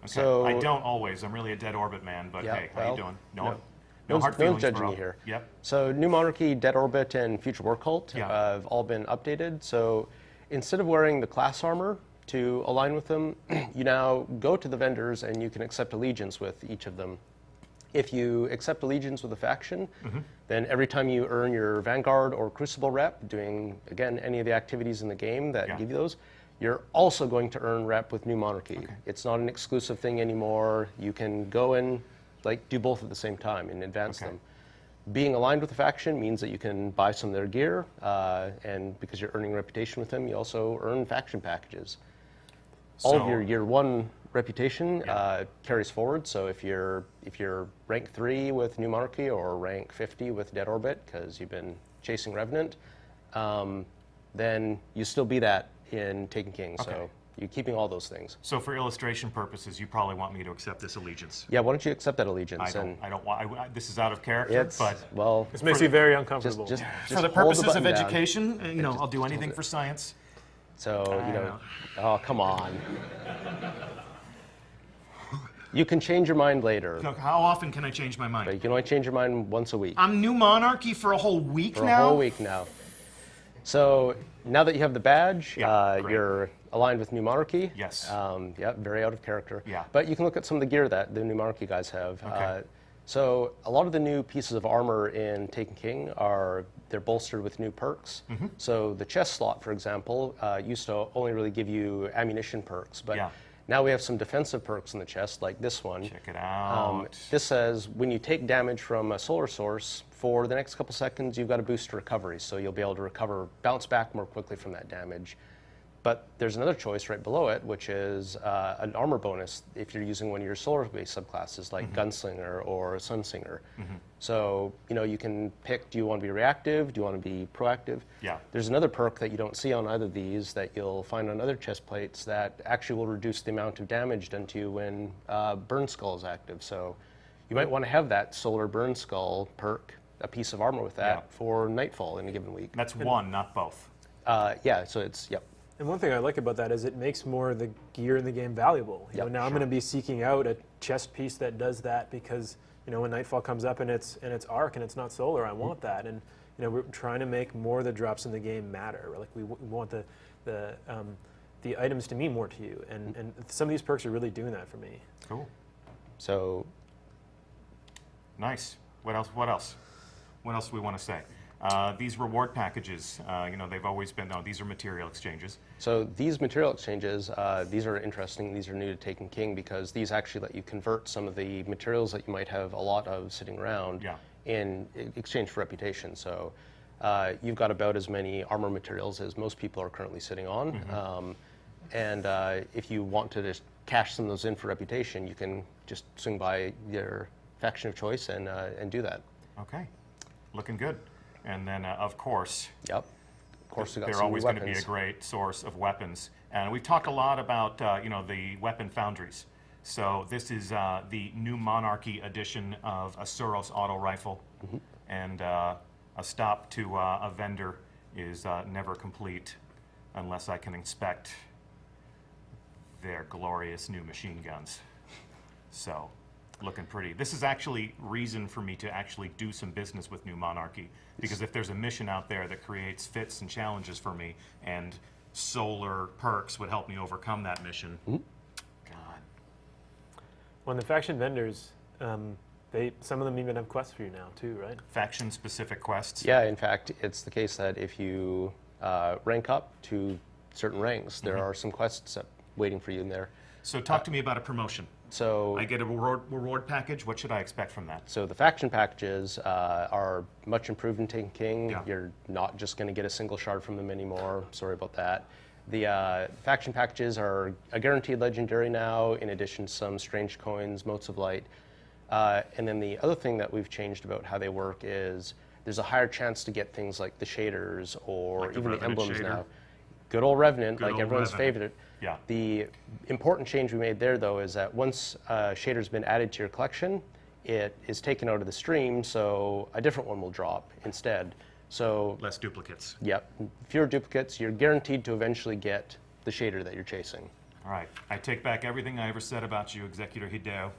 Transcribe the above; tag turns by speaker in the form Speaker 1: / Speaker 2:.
Speaker 1: So
Speaker 2: I don't always. I'm really a dead orbit man, but
Speaker 1: yeah,
Speaker 2: hey, how you doing?
Speaker 1: No
Speaker 2: hard
Speaker 1: one's
Speaker 2: feelings,
Speaker 1: judging
Speaker 2: bro.
Speaker 1: you here.
Speaker 2: Yep.
Speaker 1: So New Monarchy, Dead Orbit, and Future War Cult
Speaker 2: Yeah.
Speaker 1: have all been updated. So instead of wearing the class armor to align with them, you now go to the vendors and you can accept allegiance with each of them. If you accept allegiance with a faction, then every time you earn your Vanguard or Crucible rep, doing, again, any of the activities in the game that give you those, you're also going to earn rep with New Monarchy. Okay. It's not an exclusive thing anymore. You can go and do both at the same time and advance them. Being aligned with a faction means that you can buy some of their gear, and because you're earning reputation with them, you also earn faction packages. All of your year one reputation carries forward. So if you're rank 3 with New Monarchy or rank 50 with Dead Orbit because you've been chasing Revenant, then you still be that in Taken King. So you're keeping all those things.
Speaker 2: So for illustration purposes, you probably want me to accept this allegiance.
Speaker 1: Yeah, why don't you accept that allegiance?
Speaker 2: I don't want. This is out of character, but
Speaker 1: this
Speaker 3: makes you very uncomfortable.
Speaker 1: Just
Speaker 2: for the purposes of
Speaker 1: down.
Speaker 2: education, I'll do anything for science.
Speaker 1: So oh come on. You can change your mind later.
Speaker 2: Look, how often can I change my mind?
Speaker 1: But you can only change your mind once a week.
Speaker 2: I'm New Monarchy for a whole week now?
Speaker 1: For a whole week now. So now that you have the badge, you're aligned with New Monarchy.
Speaker 2: Yes.
Speaker 1: Very out of character.
Speaker 2: Yeah.
Speaker 1: But you can look at some of the gear that the New Monarchy guys have.
Speaker 2: Okay.
Speaker 1: So a lot of the new pieces of armor in Taken King they're bolstered with new perks. So the chest slot, for example, used to only really give you ammunition perks, but now we have some defensive perks in the chest, like this one.
Speaker 2: Check it out.
Speaker 1: This says when you take damage from a solar source, for the next couple seconds, you've got a boost to recovery, so you'll be able to bounce back more quickly from that damage. But there's another choice right below it, which is an armor bonus if you're using one of your solar-based subclasses, like Gunslinger or Sunsinger. So, you can pick, do you want to be reactive? Do you want to be proactive?
Speaker 2: Yeah.
Speaker 1: There's another perk that you don't see on either of these that you'll find on other chest plates that actually will reduce the amount of damage done to you when Burn Skull is active. So you might want to have that Solar Burn Skull perk, a piece of armor with that, for Nightfall in a given week.
Speaker 2: That's one, not both.
Speaker 1: So it's,
Speaker 3: And one thing I like about that is it makes more of the gear in the game valuable. Now I'm going to be seeking out a chest piece that does that because when Nightfall comes up and it's arc and it's not solar, I want that. And we're trying to make more of the drops in the game matter. Like we want the items to mean more to you, and some of these perks are really doing that for me.
Speaker 2: Cool.
Speaker 1: So
Speaker 2: nice. What else? What else do we want to say? These reward packages, they've always been, these are material exchanges.
Speaker 1: So these material exchanges, these are interesting. These are new to Taken King because these actually let you convert some of the materials that you might have a lot of sitting around in exchange for reputation. So you've got about as many armor materials as most people are currently sitting on. And if you want to just cash some of those in for reputation, you can just swing by your faction of choice and do that.
Speaker 2: Okay, looking good. And then, of course,
Speaker 1: of course,
Speaker 2: they're always going to be a great source of weapons. And we've talked a lot about, the weapon foundries. So this is the New Monarchy edition of a Suros auto rifle. And a stop to a vendor is never complete unless I can inspect their glorious new machine guns. So, looking pretty. This is actually reason for me to actually do some business with New Monarchy, because if there's a mission out there that creates fits and challenges for me, and solar perks would help me overcome that mission, God.
Speaker 3: Well, the faction vendors, some of them even have quests for you now too, right?
Speaker 2: Faction-specific quests?
Speaker 1: Yeah, in fact, it's the case that if you rank up to certain ranks, there are some quests waiting for you in there.
Speaker 2: So talk to me about a promotion.
Speaker 1: So
Speaker 2: I get a reward package. What should I expect from that?
Speaker 1: So the faction packages are much improved in Taken King.
Speaker 2: Yeah.
Speaker 1: You're not just going to get a single shard from them anymore. Sorry about that. The faction packages are a guaranteed legendary now, in addition to some strange coins, motes of light. And then the other thing that we've changed about how they work is there's a higher chance to get things like the shaders or even the emblems now. Good old Revenant, like everyone's favorite.
Speaker 2: Yeah.
Speaker 1: The important change we made there, though, is that once shader's been added to your collection, it is taken out of the stream, so a different one will drop instead. So
Speaker 2: less duplicates.
Speaker 1: Yep. Fewer duplicates. You're guaranteed to eventually get the shader that you're chasing.
Speaker 2: All right. I take back everything I ever said about you, Executor Hideo.